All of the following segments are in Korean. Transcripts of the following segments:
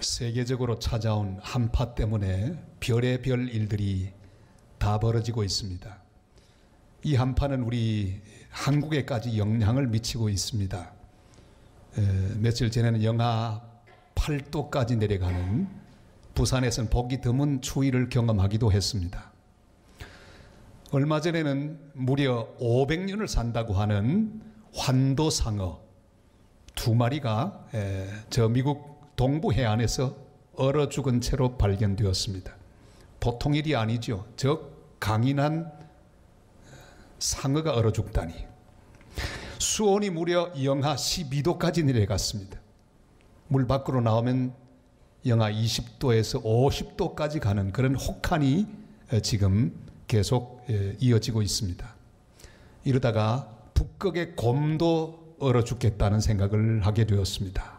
세계적으로 찾아온 한파 때문에 별의별 일들이 다 벌어지고 있습니다. 이 한파는 우리 한국에까지 영향을 미치고 있습니다. 며칠 전에는 영하 8도까지 내려가는, 부산에서는 보기 드문 추위를 경험하기도 했습니다. 얼마 전에는 무려 500년을 산다고 하는 환도상어 2마리가 저 미국 동부 해안에서 얼어 죽은 채로 발견되었습니다. 보통 일이 아니죠. 저 강인한 상어가 얼어 죽다니. 수온이 무려 영하 12도까지 내려갔습니다. 물 밖으로 나오면 영하 20도에서 50도까지 가는 그런 혹한이 지금 계속 이어지고 있습니다. 이러다가 북극의 곰도 얼어 죽겠다는 생각을 하게 되었습니다.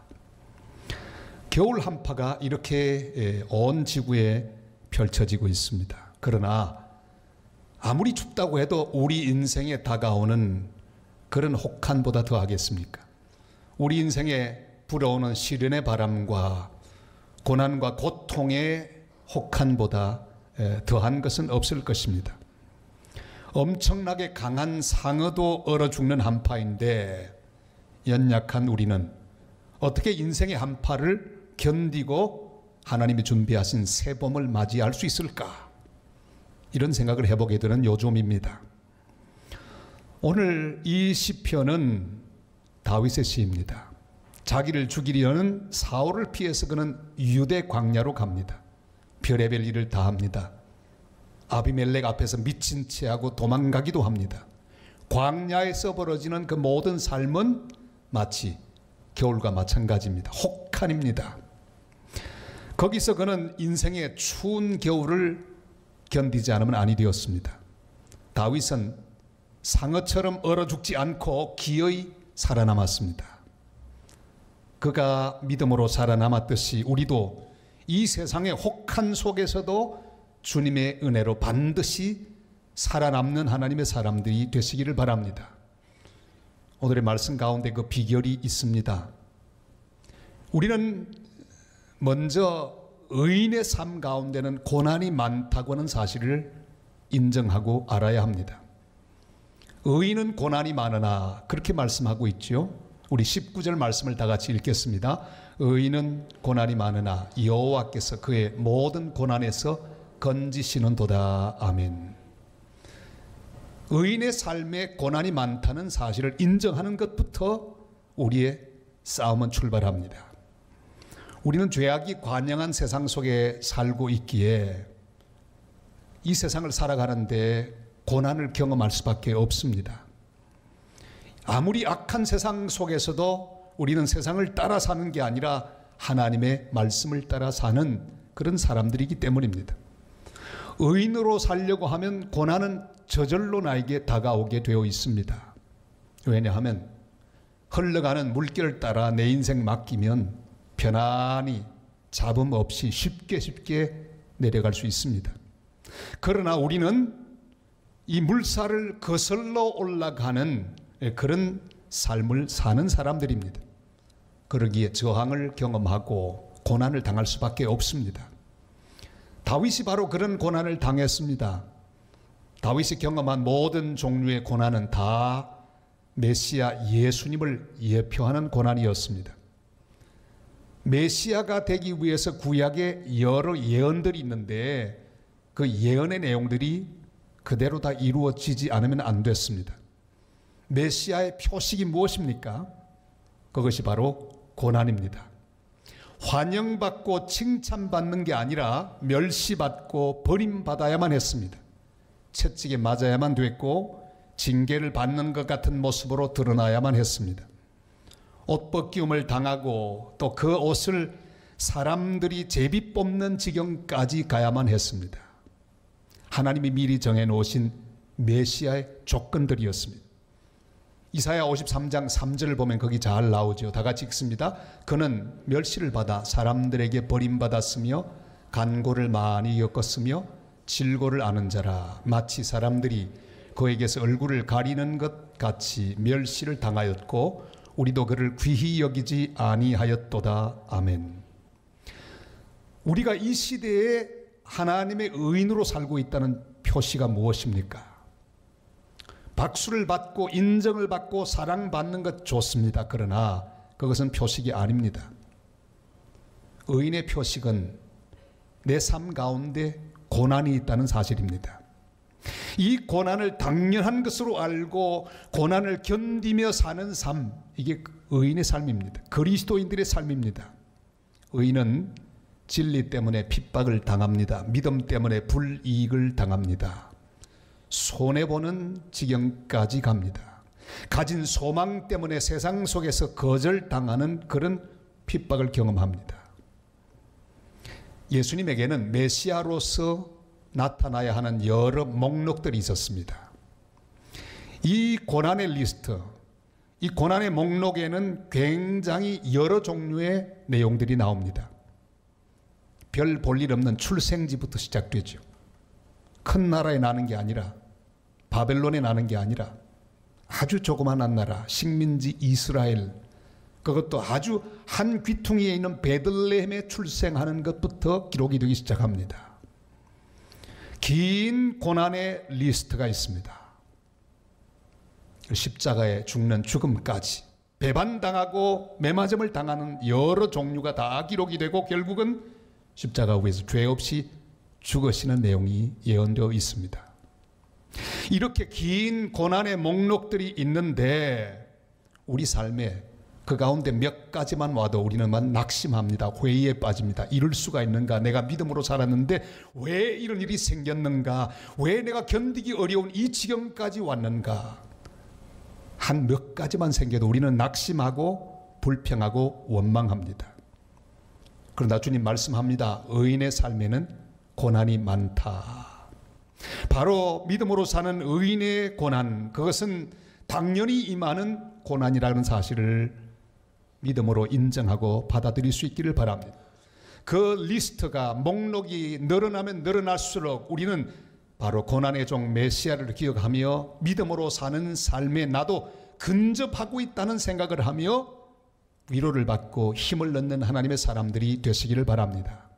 겨울 한파가 이렇게 온 지구에 펼쳐지고 있습니다. 그러나 아무리 춥다고 해도 우리 인생에 다가오는 그런 혹한보다 더 하겠습니까? 우리 인생에 불어오는 시련의 바람과 고난과 고통의 혹한보다 더한 것은 없을 것입니다. 엄청나게 강한 상어도 얼어 죽는 한파인데 연약한 우리는 어떻게 인생의 한파를 견디고 하나님이 준비하신 새 봄을 맞이할 수 있을까? 이런 생각을 해보게 되는 요즘입니다. 오늘 이 시편은 다윗의 시입니다. 자기를 죽이려는 사울을 피해서 그는 유대 광야로 갑니다. 별의별 일을 다 합니다. 아비멜렉 앞에서 미친 채하고 도망가기도 합니다. 광야에서 벌어지는 그 모든 삶은 마치 겨울과 마찬가지입니다. 혹한입니다. 거기서 그는 인생의 추운 겨울을 견디지 않으면 아니 되었습니다. 다윗은 상어처럼 얼어 죽지 않고 기어이 살아남았습니다. 그가 믿음으로 살아남았듯이 우리도 이 세상의 혹한 속에서도 주님의 은혜로 반드시 살아남는 하나님의 사람들이 되시기를 바랍니다. 오늘의 말씀 가운데 그 비결이 있습니다. 우리는 먼저 의인의 삶 가운데는 고난이 많다고 하는 사실을 인정하고 알아야 합니다. 의인은 고난이 많으나 그렇게 말씀하고 있죠. 우리 19절 말씀을 다 같이 읽겠습니다. 의인은 고난이 많으나 여호와께서 그의 모든 고난에서 건지시는도다. 아멘. 의인의 삶에 고난이 많다는 사실을 인정하는 것부터 우리의 싸움은 출발합니다. 우리는 죄악이 관영한 세상 속에 살고 있기에 이 세상을 살아가는데 고난을 경험할 수밖에 없습니다. 아무리 악한 세상 속에서도 우리는 세상을 따라 사는 게 아니라 하나님의 말씀을 따라 사는 그런 사람들이기 때문입니다. 의인으로 살려고 하면 고난은 저절로 나에게 다가오게 되어 있습니다. 왜냐하면 흘러가는 물결을 따라 내 인생 맡기면 편안히 잡음 없이 쉽게 내려갈 수 있습니다. 그러나 우리는 이 물살을 거슬러 올라가는 그런 삶을 사는 사람들입니다. 그러기에 저항을 경험하고 고난을 당할 수밖에 없습니다. 다윗이 바로 그런 고난을 당했습니다. 다윗이 경험한 모든 종류의 고난은 다 메시아 예수님을 예표하는 고난이었습니다. 메시아가 되기 위해서 구약에 여러 예언들이 있는데 그 예언의 내용들이 그대로 다 이루어지지 않으면 안 됐습니다. 메시아의 표식이 무엇입니까? 그것이 바로 고난입니다. 환영받고 칭찬받는 게 아니라 멸시받고 버림받아야만 했습니다. 채찍에 맞아야만 됐고 징계를 받는 것 같은 모습으로 드러나야만 했습니다. 옷 벗기움을 당하고 또 그 옷을 사람들이 제비 뽑는 지경까지 가야만 했습니다. 하나님이 미리 정해놓으신 메시아의 조건들이었습니다. 이사야 53장 3절을 보면 거기 잘 나오죠. 다 같이 읽습니다. 그는 멸시를 받아 사람들에게 버림받았으며 간고를 많이 겪었으며 질고를 아는 자라. 마치 사람들이 그에게서 얼굴을 가리는 것 같이 멸시를 당하였고 우리도 그를 귀히 여기지 아니하였도다. 아멘. 우리가 이 시대에 하나님의 의인으로 살고 있다는 표시가 무엇입니까? 박수를 받고 인정을 받고 사랑받는 것 좋습니다. 그러나 그것은 표식이 아닙니다. 의인의 표식은 내 삶 가운데 고난이 있다는 사실입니다. 이 고난을 당연한 것으로 알고 고난을 견디며 사는 삶, 이게 의인의 삶입니다. 그리스도인들의 삶입니다. 의인은 진리 때문에 핍박을 당합니다. 믿음 때문에 불이익을 당합니다. 손해보는 지경까지 갑니다. 가진 소망 때문에 세상 속에서 거절당하는 그런 핍박을 경험합니다. 예수님에게는 메시아로서 나타나야 하는 여러 목록들이 있었습니다. 이 고난의 리스트, 이 고난의 목록에는 굉장히 여러 종류의 내용들이 나옵니다. 별 볼 일 없는 출생지부터 시작되죠. 큰 나라에 나는 게 아니라, 바벨론에 나는 게 아니라 아주 조그만한 나라 식민지 이스라엘, 그것도 아주 한 귀퉁이에 있는 베들레헴에 출생하는 것부터 기록이 되기 시작합니다. 긴 고난의 리스트가 있습니다. 십자가에 죽는 죽음까지 배반당하고 매맞음을 당하는 여러 종류가 다 기록이 되고 결국은 십자가 위에서 죄 없이 죽으시는 내용이 예언되어 있습니다. 이렇게 긴 고난의 목록들이 있는데 우리 삶에 그 가운데 몇 가지만 와도 우리는 낙심합니다. 회의에 빠집니다. 이럴 수가 있는가? 내가 믿음으로 살았는데 왜 이런 일이 생겼는가? 왜 내가 견디기 어려운 이 지경까지 왔는가? 한 몇 가지만 생겨도 우리는 낙심하고 불평하고 원망합니다. 그러나 주님 말씀합니다. 의인의 삶에는 고난이 많다. 바로 믿음으로 사는 의인의 고난, 그것은 당연히 임하는 고난이라는 사실을 믿음으로 인정하고 받아들일 수 있기를 바랍니다. 그 리스트가 목록이 늘어나면 늘어날수록 우리는 바로 고난의 종 메시아를 기억하며 믿음으로 사는 삶에 나도 근접하고 있다는 생각을 하며 위로를 받고 힘을 얻는 하나님의 사람들이 되시기를 바랍니다.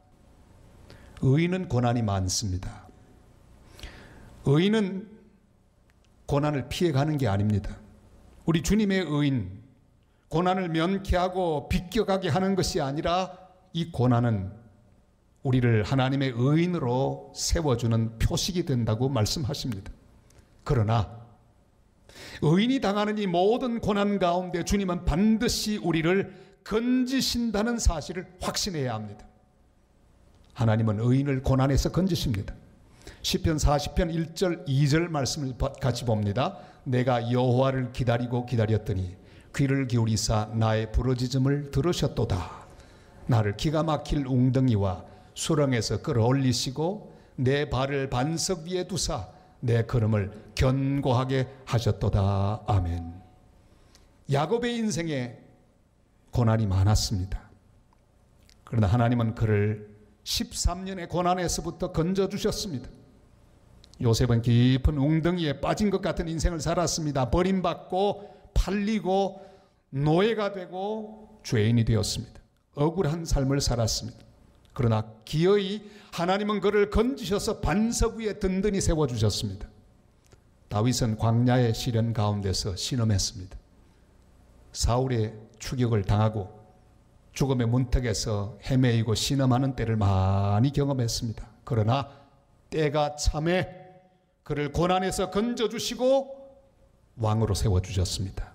의인은 고난이 많습니다. 의인은 고난을 피해가는 게 아닙니다. 우리 주님의 의인, 고난을 면케하고 비껴가게 하는 것이 아니라 이 고난은 우리를 하나님의 의인으로 세워주는 표식이 된다고 말씀하십니다. 그러나 의인이 당하는 이 모든 고난 가운데 주님은 반드시 우리를 건지신다는 사실을 확신해야 합니다. 하나님은 의인을 고난에서 건지십니다. 시편 40편 1절 2절 말씀을 같이 봅니다. 내가 여호와를 기다리고 기다렸더니 귀를 기울이사 나의 부르짖음을 들으셨도다. 나를 기가 막힐 웅덩이와 수렁에서 끌어올리시고 내 발을 반석 위에 두사 내 걸음을 견고하게 하셨도다. 아멘. 야곱의 인생에 고난이 많았습니다. 그러나 하나님은 그를 13년의 고난에서부터 건져주셨습니다. 요셉은 깊은 웅덩이에 빠진 것 같은 인생을 살았습니다. 버림받고 팔리고 노예가 되고 죄인이 되었습니다. 억울한 삶을 살았습니다. 그러나 기어이 하나님은 그를 건지셔서 반석 위에 든든히 세워주셨습니다. 다윗은 광야의 시련 가운데서 신음했습니다. 사울의 추격을 당하고 죽음의 문턱에서 헤매이고 신음하는 때를 많이 경험했습니다. 그러나 때가 참에 그를 고난에서 건져주시고 왕으로 세워주셨습니다.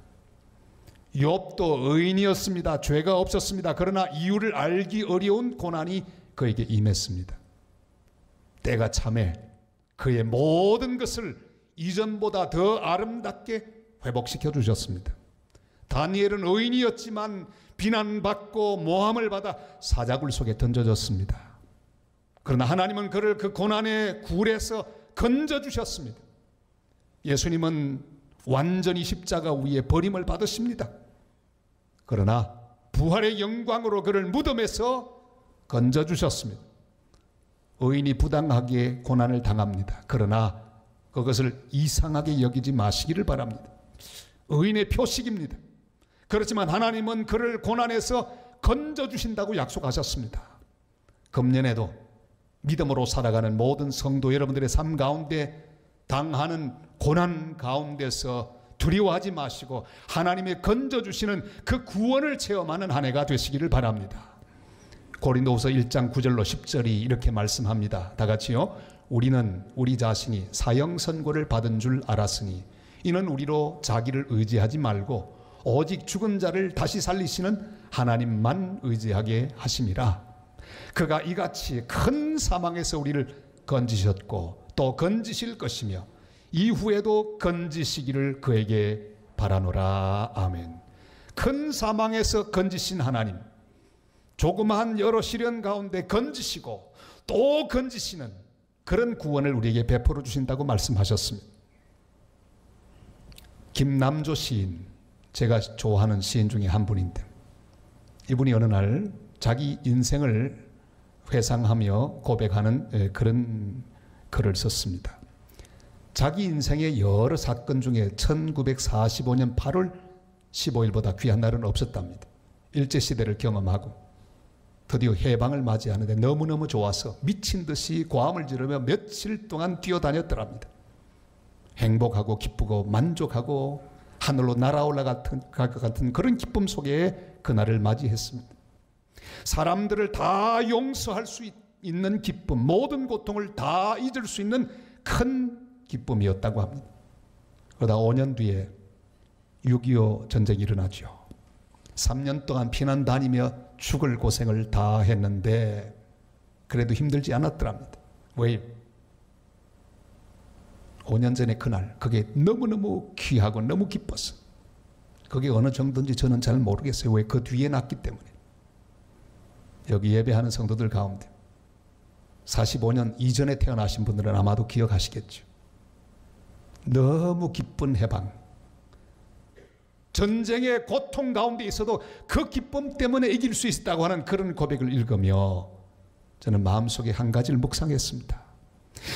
욥도 의인이었습니다. 죄가 없었습니다. 그러나 이유를 알기 어려운 고난이 그에게 임했습니다. 때가 참에 그의 모든 것을 이전보다 더 아름답게 회복시켜 주셨습니다. 다니엘은 의인이었지만 비난받고 모함을 받아 사자굴 속에 던져졌습니다. 그러나 하나님은 그를 그 고난의 굴에서 건져주셨습니다. 예수님은 완전히 십자가 위에 버림을 받으십니다. 그러나 부활의 영광으로 그를 무덤에서 건져주셨습니다. 의인이 부당하게 고난을 당합니다. 그러나 그것을 이상하게 여기지 마시기를 바랍니다. 의인의 표식입니다. 그렇지만 하나님은 그를 고난에서 건져주신다고 약속하셨습니다. 금년에도 믿음으로 살아가는 모든 성도 여러분들의 삶 가운데 당하는 고난 가운데서 두려워하지 마시고 하나님의 건져주시는 그 구원을 체험하는 한 해가 되시기를 바랍니다. 고린도후서 1장 9절로 10절이 이렇게 말씀합니다. 다 같이요. 우리는 우리 자신이 사형 선고를 받은 줄 알았으니 이는 우리로 자기를 의지하지 말고 오직 죽은 자를 다시 살리시는 하나님만 의지하게 하심이라. 그가 이같이 큰 사망에서 우리를 건지셨고 또 건지실 것이며 이후에도 건지시기를 그에게 바라노라. 아멘. 큰 사망에서 건지신 하나님, 조그마한 여러 시련 가운데 건지시고 또 건지시는 그런 구원을 우리에게 베풀어 주신다고 말씀하셨습니다. 김남조 시인, 제가 좋아하는 시인 중에 한 분인데 이분이 어느 날 자기 인생을 회상하며 고백하는 그런 글을 썼습니다. 자기 인생의 여러 사건 중에 1945년 8월 15일보다 귀한 날은 없었답니다. 일제시대를 경험하고 드디어 해방을 맞이하는데 너무너무 좋아서 미친 듯이 고함을 지르며 며칠 동안 뛰어다녔더랍니다. 행복하고 기쁘고 만족하고 하늘로 날아올라갈 것 같은 그런 기쁨 속에 그날을 맞이했습니다. 사람들을 다 용서할 수 있는 기쁨, 모든 고통을 다 잊을 수 있는 큰 기쁨이었다고 합니다. 그러다 5년 뒤에 6.25 전쟁이 일어나죠. 3년 동안 피난 다니며 죽을 고생을 다 했는데 그래도 힘들지 않았더랍니다. 왜요? 5년 전에 그날 그게 너무너무 귀하고 너무 기뻤어. 그게 어느 정도인지 저는 잘 모르겠어요. 왜? 그 뒤에 났기 때문에. 여기 예배하는 성도들 가운데 45년 이전에 태어나신 분들은 아마도 기억하시겠죠. 너무 기쁜 해방, 전쟁의 고통 가운데 있어도 그 기쁨 때문에 이길 수 있다고 하는 그런 고백을 읽으며 저는 마음속에 한 가지를 묵상했습니다.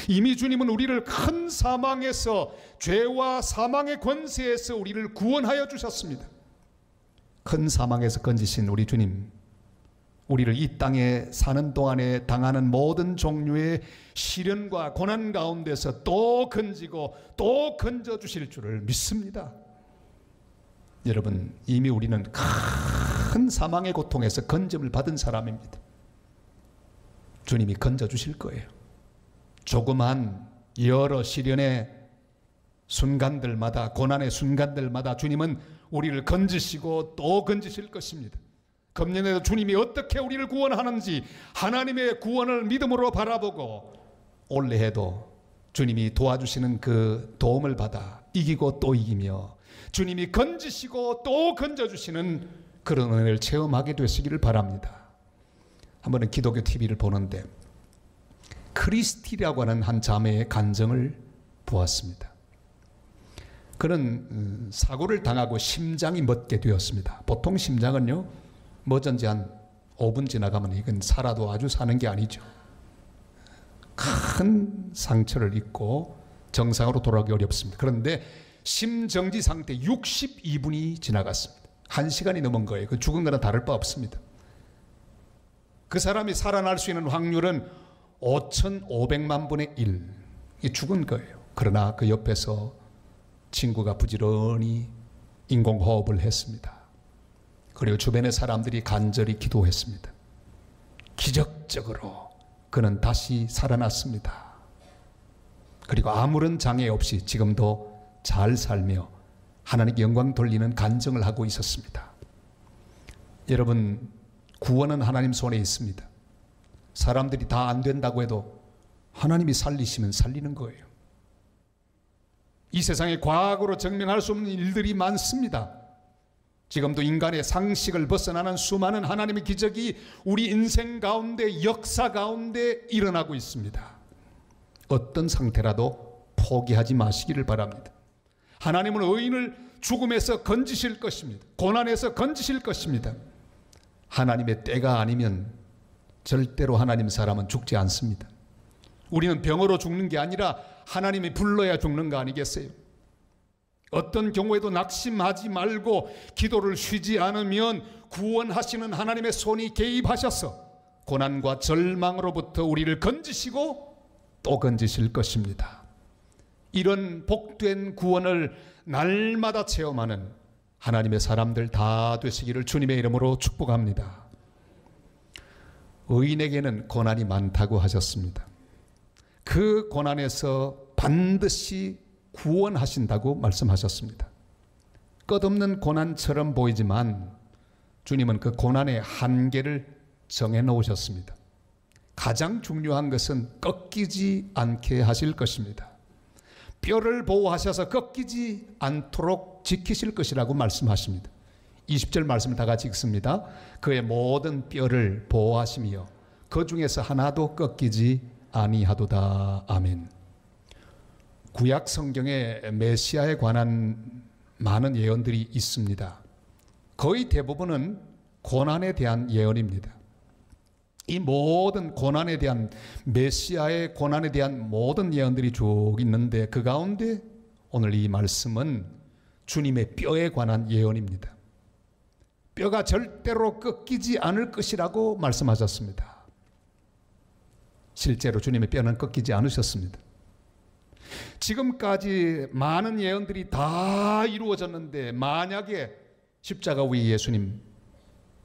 이미 주님은 우리를 큰 사망에서, 죄와 사망의 권세에서 우리를 구원하여 주셨습니다. 큰 사망에서 건지신 우리 주님, 우리를 이 땅에 사는 동안에 당하는 모든 종류의 시련과 고난 가운데서 또 건지고 또 건져주실 줄을 믿습니다. 여러분, 이미 우리는 큰 사망의 고통에서 건짐을 받은 사람입니다. 주님이 건져주실 거예요. 조그만 여러 시련의 순간들마다, 고난의 순간들마다 주님은 우리를 건지시고 또 건지실 것입니다. 금년에도 주님이 어떻게 우리를 구원하는지 하나님의 구원을 믿음으로 바라보고 올해에도 주님이 도와주시는 그 도움을 받아 이기고 또 이기며 주님이 건지시고 또 건져주시는 그런 은혜를 체험하게 되시기를 바랍니다. 한 번은 기독교 TV를 보는데 크리스티라고 하는 한 자매의 간증을 보았습니다. 그는 사고를 당하고 심장이 멎게 되었습니다. 보통 심장은요, 뭐든지 한 5분 지나가면 이건 살아도 아주 사는 게 아니죠. 큰 상처를 입고 정상으로 돌아오기 어렵습니다. 그런데 심정지 상태 62분이 지나갔습니다. 1시간이 넘은 거예요. 그 죽은 거는 다를 바 없습니다. 그 사람이 살아날 수 있는 확률은 5,500만 분의 1. 이 죽은 거예요. 그러나 그 옆에서 친구가 부지런히 인공호흡을 했습니다. 그리고 주변의 사람들이 간절히 기도했습니다. 기적적으로 그는 다시 살아났습니다. 그리고 아무런 장애 없이 지금도 잘 살며 하나님께 영광 돌리는 간증을 하고 있었습니다. 여러분, 구원은 하나님 손에 있습니다. 사람들이 다 안 된다고 해도 하나님이 살리시면 살리는 거예요. 이 세상에 과거로 증명할 수 없는 일들이 많습니다. 지금도 인간의 상식을 벗어나는 수많은 하나님의 기적이 우리 인생 가운데, 역사 가운데 일어나고 있습니다. 어떤 상태라도 포기하지 마시기를 바랍니다. 하나님은 의인을 죽음에서 건지실 것입니다. 고난에서 건지실 것입니다. 하나님의 때가 아니면 절대로 하나님 사람은 죽지 않습니다. 우리는 병으로 죽는 게 아니라 하나님이 불러야 죽는 거 아니겠어요? 어떤 경우에도 낙심하지 말고 기도를 쉬지 않으면 구원하시는 하나님의 손이 개입하셔서 고난과 절망으로부터 우리를 건지시고 또 건지실 것입니다. 이런 복된 구원을 날마다 체험하는 하나님의 사람들 다 되시기를 주님의 이름으로 축복합니다. 의인에게는 고난이 많다고 하셨습니다. 그 고난에서 반드시 구원하신다고 말씀하셨습니다. 끝없는 고난처럼 보이지만 주님은 그 고난의 한계를 정해 놓으셨습니다. 가장 중요한 것은 꺾이지 않게 하실 것입니다. 뼈를 보호하셔서 꺾이지 않도록 지키실 것이라고 말씀하십니다. 20절 말씀을 다 같이 읽습니다. 그의 모든 뼈를 보호하시며 그 중에서 하나도 꺾이지 아니하도다. 아멘. 구약 성경에 메시아에 관한 많은 예언들이 있습니다. 거의 대부분은 고난에 대한 예언입니다. 이 모든 고난에 대한, 메시아의 고난에 대한 모든 예언들이 쭉 있는데 그 가운데 오늘 이 말씀은 주님의 뼈에 관한 예언입니다. 뼈가 절대로 꺾이지 않을 것이라고 말씀하셨습니다. 실제로 주님의 뼈는 꺾이지 않으셨습니다. 지금까지 많은 예언들이 다 이루어졌는데 만약에 십자가 위에 예수님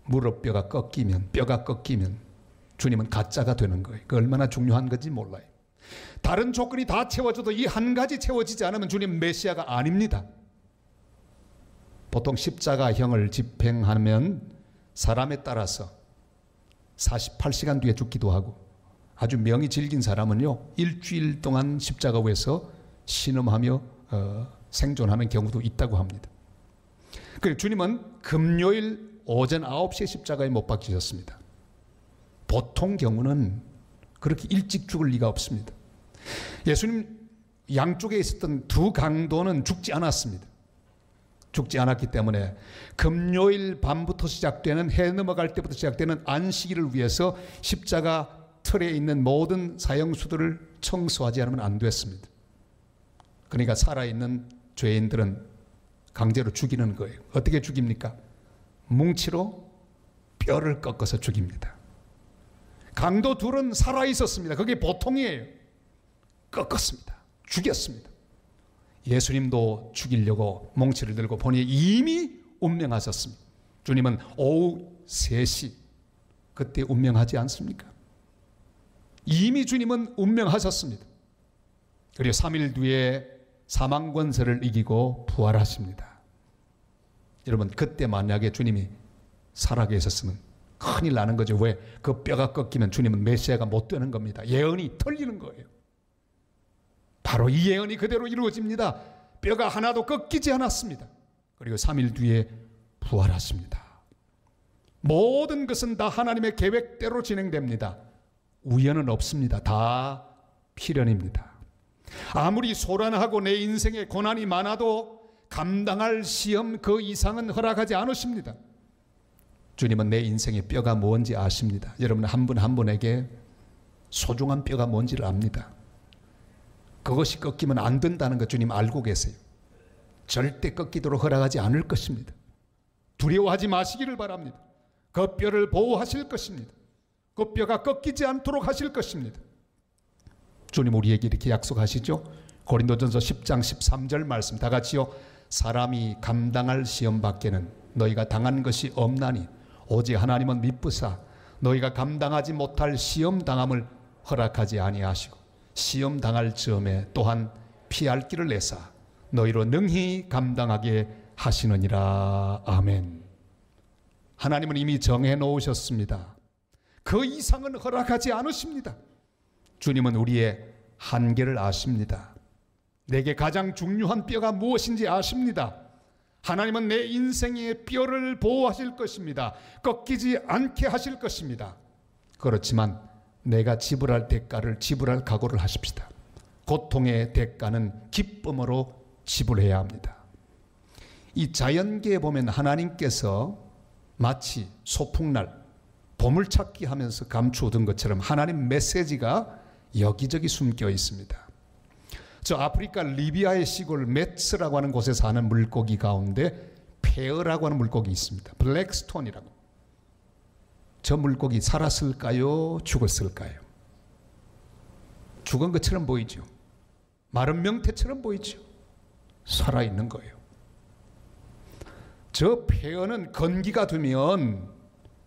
무릎뼈가 꺾이면, 뼈가 꺾이면 주님은 가짜가 되는 거예요. 그 얼마나 중요한 건지 몰라요. 다른 조건이 다 채워져도 이 한 가지 채워지지 않으면 주님 메시아가 아닙니다. 보통 십자가형을 집행하면 사람에 따라서 48시간 뒤에 죽기도 하고, 아주 명이 질긴 사람은요 일주일 동안 십자가 위에서 신음하며 생존하는 경우도 있다고 합니다. 그리고 주님은 금요일 오전 9시에 십자가에 못 박히셨습니다. 보통 경우는 그렇게 일찍 죽을 리가 없습니다. 예수님 양쪽에 있었던 두 강도는 죽지 않았습니다. 죽지 않았기 때문에 금요일 밤부터 시작되는, 해 넘어갈 때부터 시작되는 안식일을 위해서 십자가 틀에 있는 모든 사형수들을 청소하지 않으면 안 됐습니다. 그러니까 살아있는 죄인들은 강제로 죽이는 거예요. 어떻게 죽입니까? 뭉치로 뼈를 꺾어서 죽입니다. 강도 둘은 살아있었습니다. 그게 보통이에요. 꺾었습니다. 죽였습니다. 예수님도 죽이려고 몽치를 들고 보니 이미 운명하셨습니다. 주님은 오후 3시 그때 운명하지 않습니까? 이미 주님은 운명하셨습니다. 그리고 3일 뒤에 사망권세를 이기고 부활하십니다. 여러분, 그때 만약에 주님이 살아계셨으면 큰일 나는 거죠. 왜? 그 뼈가 꺾이면 주님은 메시아가 못 되는 겁니다. 예언이 틀리는 거예요. 바로 이 예언이 그대로 이루어집니다. 뼈가 하나도 꺾이지 않았습니다. 그리고 3일 뒤에 부활하십니다. 모든 것은 다 하나님의 계획대로 진행됩니다. 우연은 없습니다. 다 필연입니다. 아무리 소란하고 내 인생에 고난이 많아도 감당할 시험 그 이상은 허락하지 않으십니다. 주님은 내 인생의 뼈가 뭔지 아십니다. 여러분 한 분 한 분에게 소중한 뼈가 뭔지를 압니다. 그것이 꺾이면 안 된다는 것 주님 알고 계세요. 절대 꺾이도록 허락하지 않을 것입니다. 두려워하지 마시기를 바랍니다. 그 뼈를 보호하실 것입니다. 그 뼈가 꺾이지 않도록 하실 것입니다. 주님 우리에게 이렇게 약속하시죠. 고린도전서 10장 13절 말씀 다 같이요. 사람이 감당할 시험 밖에는 너희가 당한 것이 없나니 오직 하나님은 미쁘사 너희가 감당하지 못할 시험 당함을 허락하지 아니하시고 시험 당할 즈음에 또한 피할 길을 내사 너희로 능히 감당하게 하시느니라. 아멘. 하나님은 이미 정해 놓으셨습니다. 그 이상은 허락하지 않으십니다. 주님은 우리의 한계를 아십니다. 내게 가장 중요한 뼈가 무엇인지 아십니다. 하나님은 내 인생의 뼈를 보호하실 것입니다. 꺾이지 않게 하실 것입니다. 그렇지만 내가 지불할 대가를 지불할 각오를 하십시다. 고통의 대가는 기쁨으로 지불해야 합니다. 이 자연계에 보면 하나님께서 마치 소풍날 보물찾기 하면서 감추어둔 것처럼 하나님 메시지가 여기저기 숨겨 있습니다. 저 아프리카 리비아의 시골 메츠라고 하는 곳에 사는 물고기 가운데 페어라고 하는 물고기 있습니다. 블랙스톤이라고. 저 물고기 살았을까요? 죽었을까요? 죽은 것처럼 보이죠. 마른 명태처럼 보이죠. 살아있는 거예요. 저 폐어는 건기가 되면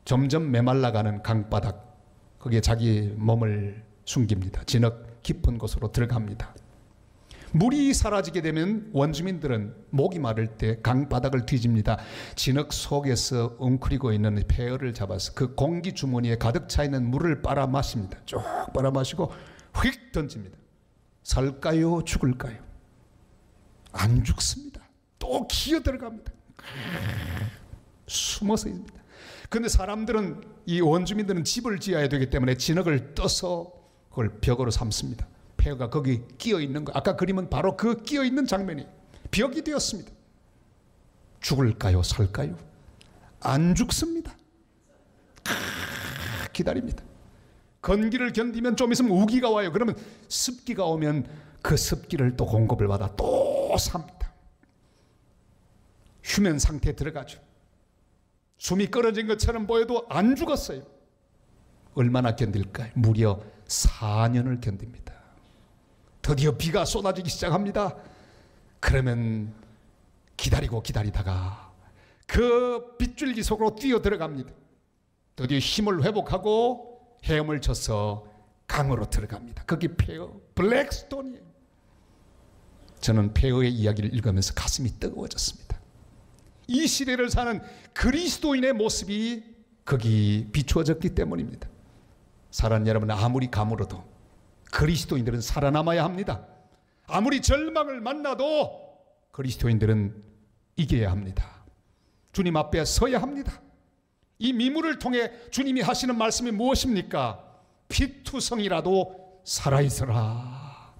점점 메말라가는 강바닥, 거기에 자기 몸을 숨깁니다. 진흙 깊은 곳으로 들어갑니다. 물이 사라지게 되면 원주민들은 목이 마를 때 강바닥을 뒤집니다. 진흙 속에서 웅크리고 있는 폐어를 잡아서 그 공기 주머니에 가득 차 있는 물을 빨아 마십니다. 쭉 빨아 마시고 휙 던집니다. 살까요? 죽을까요? 안 죽습니다. 또 기어 들어갑니다. 숨어서 있습니다. 그런데 사람들은, 이 원주민들은 집을 지어야 되기 때문에 진흙을 떠서 그걸 벽으로 삼습니다. 폐어가 거기 끼어 있는 거, 아까 그림은 바로 그 끼어 있는 장면이 벽이 되었습니다. 죽을까요? 살까요? 안 죽습니다. 기다립니다. 건기를 견디면 좀 있으면 우기가 와요. 그러면 습기가 오면 그 습기를 또 공급을 받아 또 삽니다. 휴면 상태에 들어가죠. 숨이 끊어진 것처럼 보여도 안 죽었어요. 얼마나 견딜까요? 무려 4년을 견딥니다. 드디어 비가 쏟아지기 시작합니다. 그러면 기다리고 기다리다가 그 빗줄기 속으로 뛰어 들어갑니다. 드디어 힘을 회복하고 헤엄을 쳐서 강으로 들어갑니다. 거기 폐어, 블랙스톤이에요. 저는 폐어의 이야기를 읽으면서 가슴이 뜨거워졌습니다. 이 시대를 사는 그리스도인의 모습이 거기 비추어졌기 때문입니다. 사랑하는 여러분, 아무리 가물어도 그리스도인들은 살아남아야 합니다. 아무리 절망을 만나도 그리스도인들은 이겨야 합니다. 주님 앞에 서야 합니다. 이 미물을 통해 주님이 하시는 말씀이 무엇입니까? 피투성이라도 살아있어라.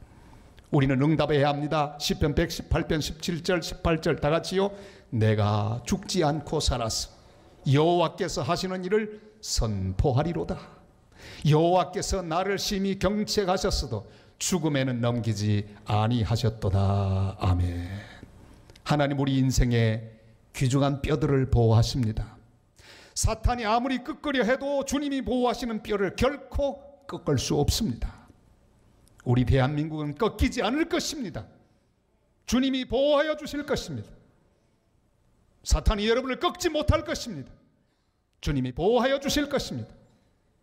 우리는 응답해야 합니다. 시편 118편 17절 18절 다 같이요. 내가 죽지 않고 살았어. 여호와께서 하시는 일을 선포하리로다. 여호와께서 나를 심히 경책하셨어도 죽음에는 넘기지 아니하셨도다. 아멘. 하나님 우리 인생의 귀중한 뼈들을 보호하십니다. 사탄이 아무리 끄끄려 해도 주님이 보호하시는 뼈를 결코 꺾을 수 없습니다. 우리 대한민국은 꺾이지 않을 것입니다. 주님이 보호하여 주실 것입니다. 사탄이 여러분을 꺾지 못할 것입니다. 주님이 보호하여 주실 것입니다.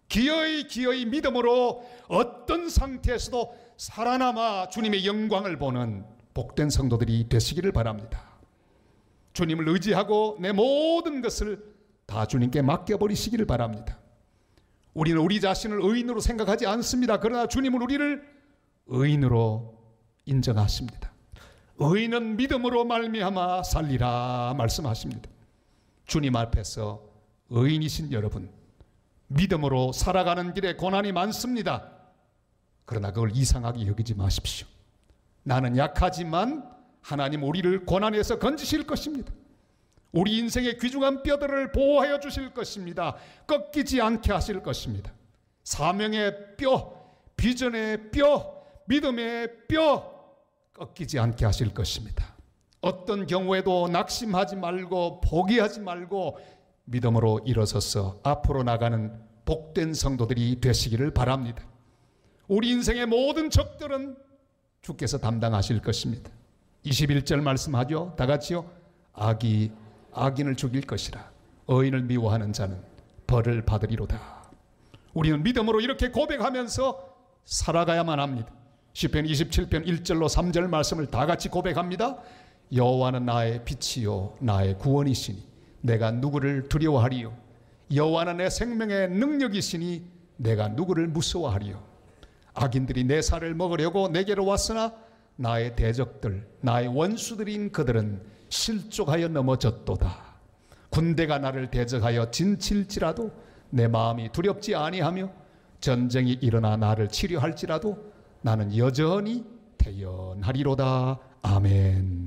기어이 기어이 믿음으로 어떤 상태에서도 살아남아 주님의 영광을 보는 복된 성도들이 되시기를 바랍니다. 주님을 의지하고 내 모든 것을 다 주님께 맡겨버리시기를 바랍니다. 우리는 우리 자신을 의인으로 생각하지 않습니다. 그러나 주님은 우리를 의인으로 인정하십니다. 의인은 믿음으로 말미암아 살리라 말씀하십니다. 주님 앞에서 의인이신 여러분, 믿음으로 살아가는 길에 고난이 많습니다. 그러나 그걸 이상하게 여기지 마십시오. 나는 약하지만 하나님 우리를 고난에서 건지실 것입니다. 우리 인생의 귀중한 뼈들을 보호하여 주실 것입니다. 꺾이지 않게 하실 것입니다. 사명의 뼈, 비전의 뼈, 믿음의 뼈 꺾이지 않게 하실 것입니다. 어떤 경우에도 낙심하지 말고 포기하지 말고 믿음으로 일어서서 앞으로 나가는 복된 성도들이 되시기를 바랍니다. 우리 인생의 모든 적들은 주께서 담당하실 것입니다. 21절 말씀하죠. 다 같이요. 악이 악인을 죽일 것이라. 의인을 미워하는 자는 벌을 받으리로다. 우리는 믿음으로 이렇게 고백하면서 살아가야만 합니다. 시편 27편 1절로 3절 말씀을 다 같이 고백합니다. 여호와는 나의 빛이요 나의 구원이시니 내가 누구를 두려워하리요. 여호와는 내 생명의 능력이시니 내가 누구를 무서워하리요. 악인들이 내 살을 먹으려고 내게로 왔으나 나의 대적들, 나의 원수들인 그들은 실족하여 넘어졌도다. 군대가 나를 대적하여 진칠지라도 내 마음이 두렵지 아니하며 전쟁이 일어나 나를 치료할지라도 나는 여전히 태연하리로다. 아멘.